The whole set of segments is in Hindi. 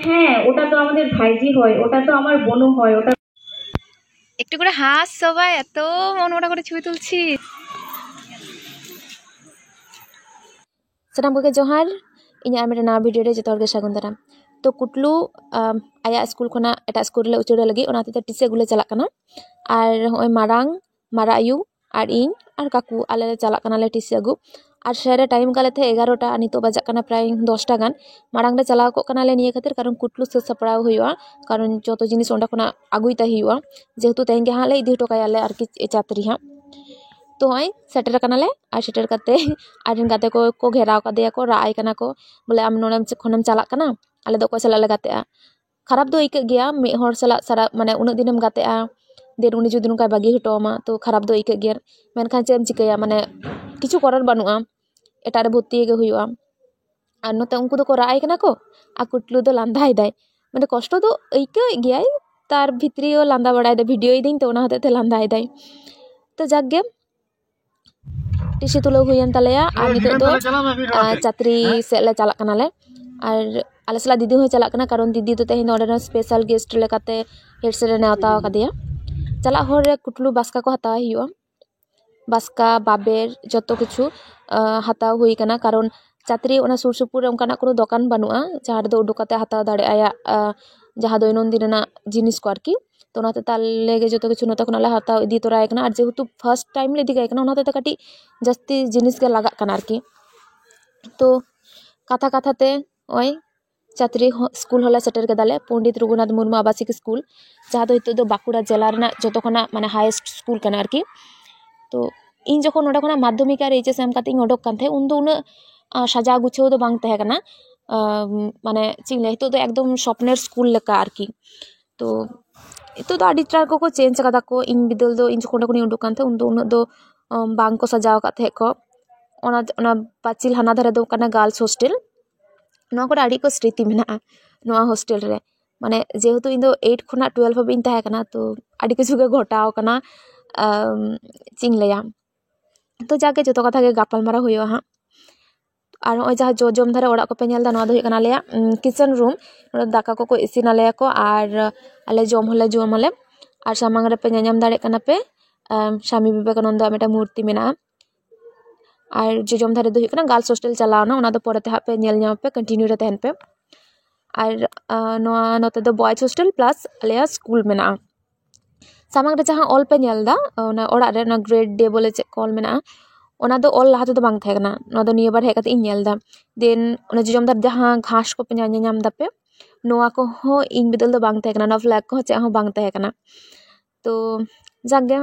হ্যাঁ, ওটা তো আমাদের ভাইজি হয়, ওটা তো আমার বোনও হয়। ওটা একটু করে হাস সবাই, এত মনমরা করে ছবি তুলছি। সালাম কোকে জোহার, ইᱧ আর মেरा भिडियो रे जतो हर सागुन दाराम। तो कुटलू आया स्कूल खना एटा स्कूल ले उचुरे लगी ओना ते टिसे गुले चला कना और होय मारांग मारा आयु और इन और काकू आले चला कना ले टिसे अगु और शेरे टाइम काले थे 11टा नितो बजा कना प्राय 10टा गान मारांग ले चला को कना ले निये खातिर कारण कुटलू से सपड़ाव हुआ कारण जतो जिनिस ओंडा खना आगुई ता हुआ जेहेतु तेन गे हां ले इदी हटो कायाले आर की चातरी हां तो हई सेटर कनाले और सेटर करते आरिन गाते को घेराव कदेया को राय कना को बोले आम नोडम खनम चला कना आले दो को सला ले गातेआ खराब दो इके गया मी हर सला सारा माने उन दिनम गातेआ देर उनी जुदी नुका बागी हटोमा तो खराब दो इके गया मेनखान चेम चिकया माने किछु करर बानुआ एटारे भर्ती गे हुआ और नते उनको दो को राय कना को आ कुटलू दो लांदाय दाय माने कष्ट दो इके गया तार भित्रियो लांदा बड़ाय दे वीडियो इदिन तो ओना हते ते लांदाय दाय तो जागे टिसी तुलो हुयन तलेया और नितो दो चात्री से ले चला कना ले और आले सला दीदी हो चला कना कारण दीदी तो तेहिन ऑर्डर स्पेशल गेस्ट लेकाते हेड से नेवता कदिया चला हर रे कुटलू बास्का को हता हुआ बास्का बाबेर जतो किछु हता हुई कना कारण चात्री ओना सुर सुपुर उनकाना कोनो दुकान बनुआ जहां दो उडुकाते हता दाड़े आया जहां दैनंदिन रेना जिनिस को आरकी तो ओनाते ताले गे जतो किछु नता खनाले हता इदी तोराय कना और जेहेतु फर्स्ट टाइम ले इदी गाय कना ओनाते काटी जस्ती जिनिस के लगा कना आरकी तो कथा कथा ते ओय चात्री स्कूल होला सेटर केदाले पंडित रघुनाथ मुर्मू आवासिक स्कूल जहां दो हितो दो बाकुड़ा जिला रेना जतो खना माने हाईएस्ट स्कूल कना आरकी तो इन जखन नोडे खना माध्यमिक और एचएस एम काते ओडक कान थे उन दो उन साजा गुछाव दो बांग तहे कना माने चिंगले हितो दो एकदम स्वप्नेर स्कूल लेका आरकी तो इतो दो आडी ट्रार को चेंज कदा को इन बिदल दो इन जखन खनी उडक कान थे उन दो उन दो बांग को सजाव का थे को ओना पाचिल हाना धारे दो कना गर्ल्स हॉस्टल नोआ को आडी को स्मृति मेना नोआ हॉस्टल रे माने जेहेतु इन दो 8 खना 12 हबी तहे कना तो आडी किछु गे घटाव कना चिंगलेया तो जाके जो कथा के गापल मारा हुआ हाँ और नॉय जहाँ जो जम धारे ओड़ा को पे नेलदा नोआ दो हुयना लेया किचन रूम दाका को इसिना लेया को और आले जम हले जमाले और सामांग रे पे नेनाम दाड़े कना पे स्वामी विवेकानंद मेटा मूर्ति मेना और जो जम धारे दो हुयना गर्ल्स हॉस्टल चलावना ओना दो पोरेते हा पे नेल ᱧᱟᱢ पे कंटिन्यू रे तहन पे और नोआ नोते दो बॉयज हॉस्टल प्लस आलेया स्कूल मेना सामांग रे जहाँ ऑल पे नेलदा ओना ओड़ा रे ना ग्रेड डे बोले चे कॉल मेना ओना दो ऑल लाहा तो बांग थे कना नोआ दो निया बार हे कते इन नेलदा देन ओना जम दार जहाँ घास को पे ᱧᱟᱢ दा पे नोआ को हो इन बिदल दो बांग थे कना ना फ्लैग को चे हो बांग थे कना तो जागे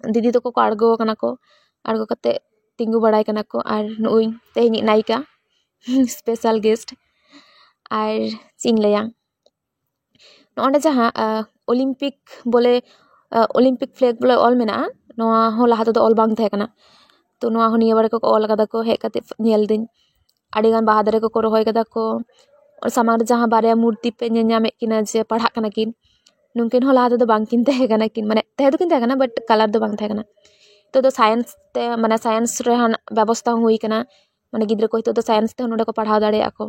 दीदी तो को आड़गो कना को आड़गो कते तिंगु बड़ाय कना को और नुई तेहिनी नायिका स्पेशल गेस्ट और चिंगलेया नोंडे जहाँ ओलम्पिक बोले ओलम्पिक फ्लैग बोले ऑल मेना नोआ हो लाहा तो ऑल बांग थे कना तो नोआ हो निया बारे को ऑल कदा को हे कते नेल दिन आडिगान बाहा दारे को रोहय कदा को और सामांग जहाँ बारे मूर्ति पे नेनामे किना जे पढ़ा कना किन नुकिन हो लाहा तो बांग किन थे कना किन माने थे तो किन थे कना बट कलर दो बांग थे कना तो साइंस ते माने साइंस रे हान व्यवस्था हुई कना माने गिद्र को तो साइंस ते नोडे को पढ़ा दाड़े आको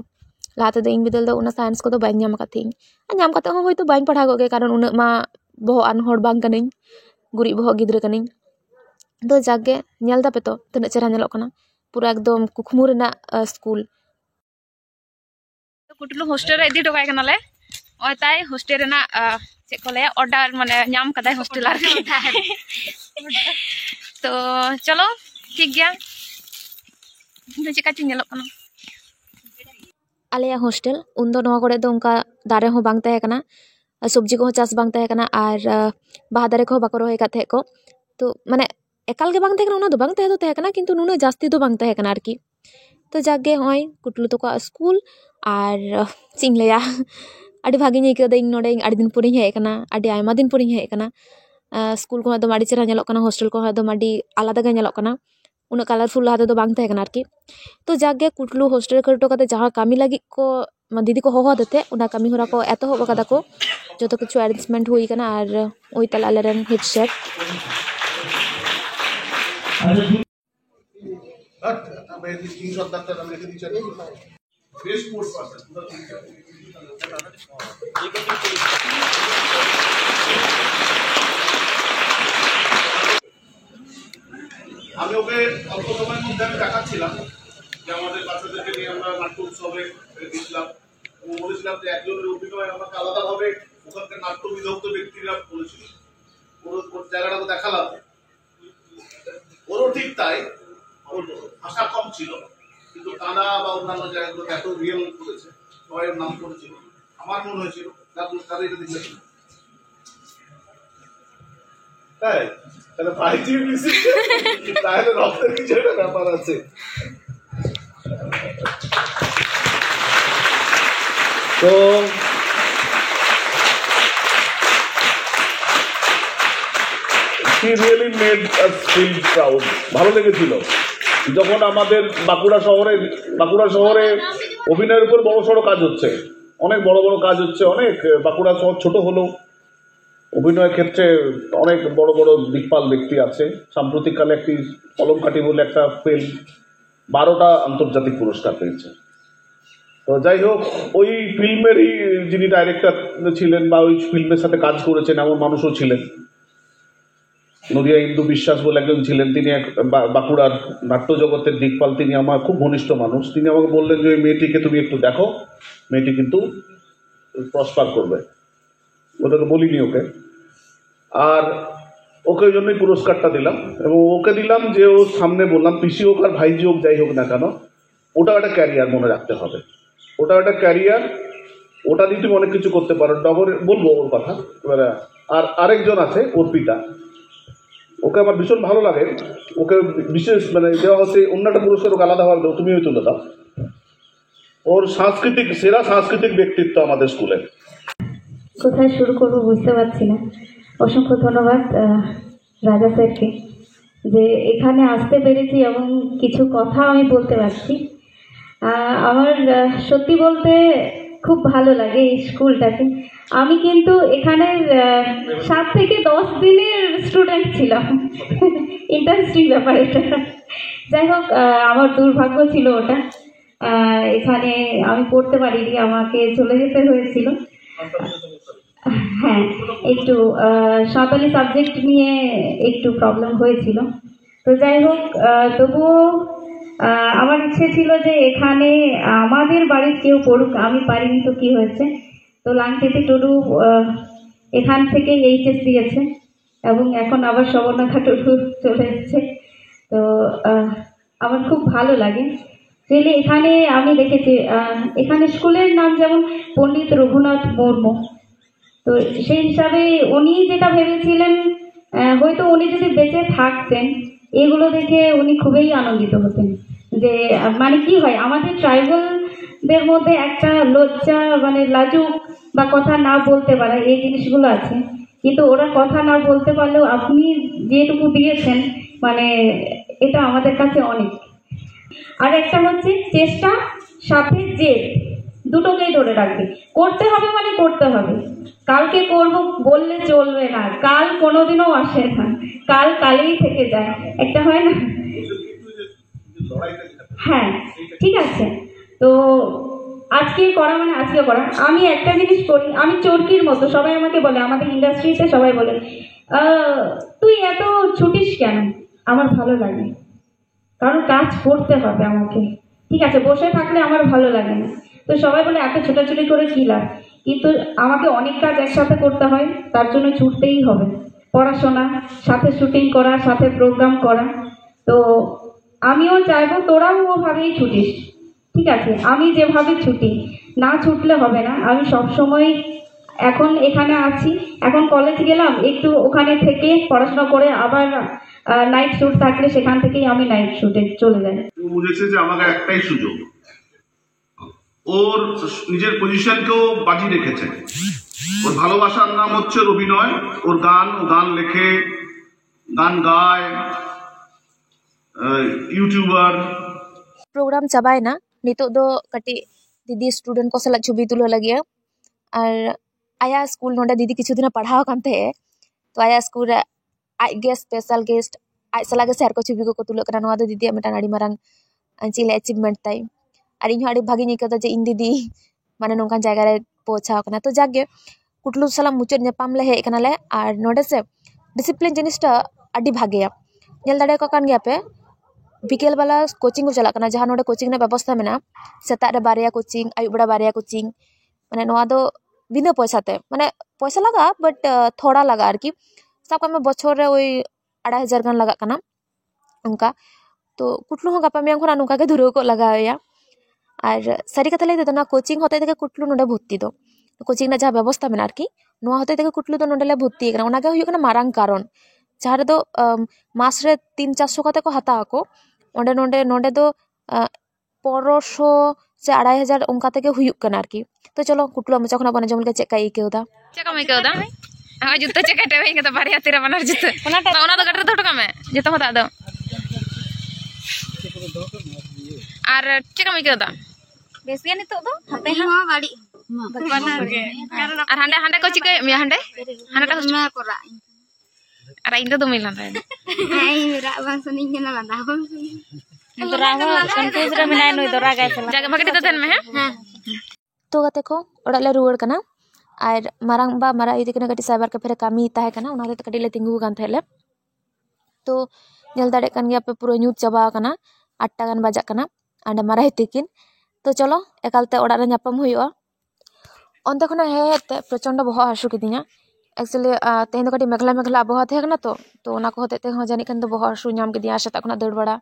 लाते दो इन बिदल दो उना साइंस को तो बाñ ñam काथी ñam काते हो होय तो बाñ पढ़ा गगे कारण उन मा बहो अन हड़ बांग कनिन गुरी बहो गिद्र कनिन तो जागे नेल दा पे तो तने चेहरा नेलो कना पूरा एकदम कुकमु रेना स्कूल तो कुटलू हॉस्टल रे इदी टोकाय कना ले ओय ताई हॉस्टल रेना चे को ले ऑर्डर माने ñam कदाय हॉस्टल आर तो चलो ठीक गया तो चिका चिनेलो कना आलिया हॉस्टल उन दो नवा कोड़े दो उनका दारे हो बांग तहे कना सब्जी को चास बांग तहे कना और बाहा दारे को बाको रोहे काथे को तो माने एकाल के बांग तहे कना उना दो बांग तहे कना किंतु नुना जास्ती दो बांग तहे कना आरकी तो जागे होय कुटलू तो को स्कूल और चिंगलेया आडी भागी नि के देइन नोडे आडी दिन पुरी हे कना आडी आयमा दिन पुरी हे कना स्कूल को दो माडी चेरा नेलो कना हॉस्टल को दो माडी आलादा गे नेलो कना उना कलरफुल लाहा दो बांग तहे कना आरकी तो जागे कुटलू हॉस्टल करटो कते जहाँ कामी लगी को दीदी को होहो देते उना कामी होरा को एतो हो कदा को जतो किछु अरेंजमेंट हुई कना और ओई तला लेरन head chef best sports person আমি ওকে অল্প সময়ের মধ্যে আমি দেখাচ্ছিলাম যে আমাদের বাচ্চাদেরকে নিয়ে আমরা নাট্য উৎসবে গেছিলাম এবং বলেছিলাম যে একজনের অভিনয় আমাকে আলাদাভাবে ওখানকার নাট্য বিদগ্ধ ব্যক্তিরা বলেছিল ওর জায়গাটা দেখালাম ওরও ঠিক তাই ওর ভাষা কম ছিল কিন্তু কানা বা অন্যান্য জায়গাগুলো এত রিয়েল করেছে সবাই ওর নাম করেছিল আমার মনে হয়েছিল তাদের এটা দেখলে তাই তাহলে ফাইজি তাহলে রক্তের কিছু একটা ব্যাপার আছে তো he really made us feel proud ভালো লেগেছিল যখন আমাদের বাঁকুড়া শহরে অভিনয়ের উপর বড়সড় কাজ হচ্ছে অনেক বড় বড় কাজ হচ্ছে অনেক বাঁকুড়া শহর ছোট হলেও অভিনয়ের ক্ষেত্রে অনেক বড় বড় দিকপাল ব্যক্তি আছে সাম্প্রতিককালে একটি কলমকাঠি বলে একটা ফিল্ম 12টা আন্তর্জাতিক পুরস্কার পেয়েছে তো যাই হোক ওই ফিল্মেরই যিনি ডাইরেক্টর ছিলেন বা ওই ফিল্মের সাথে কাজ করেছেন এমন মানুষও ছিলেন নদিয়া ইন্দু বিশ্বাস বলে একজন ছিলেন তিনি এক বাঁকুড়ার নাট্য জগতের দিকপাল তিনি আমার খুব ঘনিষ্ঠ মানুষ তিনি আমাকে বললেন যে ওই মেয়েটিকে তুমি একটু দেখো মেয়েটি কিন্তু প্রসপার করবে ওটাকে বলিনি ওকে আর ওকে ওই জন্যই পুরস্কারটা দিলাম এবং ওকে দিলাম যে ও সামনে বললাম পিসি হোক আর ভাইজি হোক যাই হোক না কেন ওটা একটা ক্যারিয়ার মনে রাখতে হবে ওটা একটা ক্যারিয়ার ওটা দিয়ে তুমি অনেক কিছু করতে পারো বলবো ওর কথা এবারে আর আরেকজন আছে অর্পিতা ওকে আমার ভীষণ ভালো লাগে ওকে বিশেষ মানে দেওয়া হচ্ছে অন্য একটা পুরস্কার ওকে আলাদাভাবে দাও তুমিও তুলে দাও ওর সেরা সাংস্কৃতিক ব্যক্তিত্ব আমাদের স্কুলে কোথায় শুরু করবো বুঝতে পারছি না অসংখ্য ধন্যবাদ রাজা স্যারকে যে এখানে আসতে পেরেছি এবং কিছু কথা আমি বলতে পারছি আমার সত্যি বলতে খুব ভালো লাগে এই স্কুলটাকে আমি কিন্তু এখানের 7 থেকে 10 দিনের স্টুডেন্ট ছিলাম ইন্টারেস্টিং ব্যাপার এটা যাই হোক আমার দুর্ভাগ্য ছিল ওটা এখানে আমি পড়তে পারিনি আমাকে চলে যেতে হয়েছিল হ্যাঁ একটু সাঁওতালি সাবজেক্ট নিয়ে একটু প্রবলেম হয়েছিল তো যাই হোক তবুও আমার ইচ্ছে ছিল যে এখানে আমাদের বাড়ির কেউ পড়ুক আমি পারিনি তো কি হয়েছে তো লাংটিতে টুডু এখান থেকে এইচএস দিয়েছে এবং এখন আবার সবর্ণাখা টুডু চলে এসছে তো আমার খুব ভালো লাগে রিয়েলি এখানে আমি দেখেছি এখানে স্কুলের নাম যেমন পণ্ডিত রঘুনাথ মুর্মু তো সেই হিসাবে উনি যেটা ভেবেছিলেন হয়তো উনি যদি বেঁচে থাকতেন এগুলো দেখে উনি খুবই আনন্দিত হতেন যে মানে কি হয় আমাদের ট্রাইবালদের মধ্যে একটা লজ্জা মানে লাজুক বা কথা না বলতে পারা এই জিনিসগুলো আছে কিন্তু ওরা কথা না বলতে পারলেও আপনি যেটুকু দিয়েছেন মানে এটা আমাদের কাছে অনেক আর একটা হচ্ছে চেষ্টা সাথে জেদ দুটোকেই ধরে রাখবে করতে হবে মানে করতে হবে কালকে করব বললে চলবে না কাল কোনোদিনও আসে না কাল কালেই থেকে যায় একটা হয় না হ্যাঁ ঠিক আছে তো আজকে করা মানে আজকে করা আমি একটা জিনিস করি আমি চরকির মতো সবাই আমাকে বলে আমাদের ইন্ডাস্ট্রিতে সবাই বলে তুই এত ছুটিস কেন আমার ভালো লাগে কারণ কাজ করতে হবে আমাকে ঠিক আছে বসে থাকলে আমার ভালো লাগে না তো সবাই বলে এত ছোটাছুটি করে কী লাভ কিন্তু আমাকে অনেক কাজ একসাথে করতে হয় তার জন্য ছুটতেই হবে পড়াশোনা সাথে শুটিং করা সাথে প্রোগ্রাম করা তো আমিও চাইবো তোরাও ওভাবেই ছুটিস ঠিক আছে আমি যেভাবে ছুটি না ছুটলে হবে না আমি সবসময় এখন এখানে আছি এখন কলেজ গেলাম একটু ওখানে থেকে পড়াশোনা করে আবার নাইট শুট থাকলে সেখান থেকেই আমি নাইট শুটে চলে যাই বুঝেছে যে আমাদের একটাই সুযোগ ওর নিজের পজিশনকেও বাজি রেখেছে ওর ভালোবাসার নাম হচ্ছে অভিনয় ওর গান লেখে গান गाय यूट्यूबर प्रोग्राम चाबायना नितो दो कटी दीदी स्टूडेंट को सला छवि तुलो लगिया और आया स्कूल नोडा दीदी किछु दिन पढ़ाव कांते तो आया स्कूल आई गेस्ट स्पेशल गेस्ट आई सला गे सर को छवि को तुलो करा नोआ दो दीदी मेटा नाडी मारंग चिले अचीवमेंट ताई और इन अड़ी भागी निकलता जे इन दीदी माने नौकान जगह रे पहुंचाव कना तो जागे कुटलू साला मुचाद नेपाम ले हेज कनाले और नोडे से डिसिप्लिन जिनिसटा अड़ी भागेया नेल दाड़े को कान गया पे बिकेल वाला कोचिंग को चला कना जहां नोडे कोचिंग ने व्यवस्था मेना सेता रे बारिया कोचिंग आयु बड़ा बारिया कोचिंग माने नोआ दो बिना पैसा ते माने पैसा लगा बट थोड़ा लगा आरकी सब में बछर रे ओई 2500 गान लगा कना उनका तो कुटलू हो गपा में खना नुका के धुरो को लगाया और सारी कथा लई तो ना कोचिंग होते ते कुटलू नोडे भर्ती दो कोचिंग ना जहां व्यवस्था मेना आरकी नोआ होते ते कुटलू तो नोडे ले भर्ती कना ओना के हुयु कना मारांग कारण जहां रे दो मास रे 300-400 कते को हता को ओंडे नोडे नोडे दो 1500 से 2500 उनका तक हुयु कना आरकी तो चलो कुटलू मचा खना बने जमल के चेक का इकेउदा चेक में इकेउदा हां जुत्ता चेक टे वेंगे तो बारिया तेरा बनर जुत्ता ओना तो गटर धोटका में जतो होता दो और चेक में इकेउदा बेस गे नितो दो हते हां बाड़ी और हांडे हांडे को चिके मे हांडे हांडे को मैं कोरा और इन तो मिलन रे आई मेरा बांग सनी के ना लंदा हम तो राहो कंफ्यूज रे मिनाय नय दरा गाय चला जाके भगटी तो में हां तो गते को ओडा ले रुवर कना और मारांग बा मारा इदि कना गटी साइबर कैफे रे कामी ताहे कना ओना दे कटी ले तिंगु गान थेले तो नेल दाड़े कन गया पे पूरा न्यूज चाबा कना 8टा गान बजा कना आंडे मारा हितिकिन तो चलो एकालते ओडा रे न्यापाम हुयुआ ओंते खना हेते प्रचंड बहा हासु किदिया एक्चुअली तेहन कटी मेघला मेघला आबहावा थे कना तो ओना को होते ते हो जानि कन तो बहा हासु नाम किदिया सेता खना दौड़ बड़ा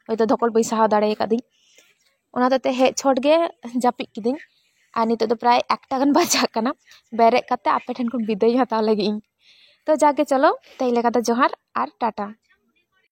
होय तो धकल पैसा दाड़े कदी ओना ते हे छोट गे जापि किदिन और नितो तो प्राय 1टा गान बजा कना बेरे कते आपे ठन को विदाई हताव लगी तो जाके चलो तैले कता जोहार और टाटा।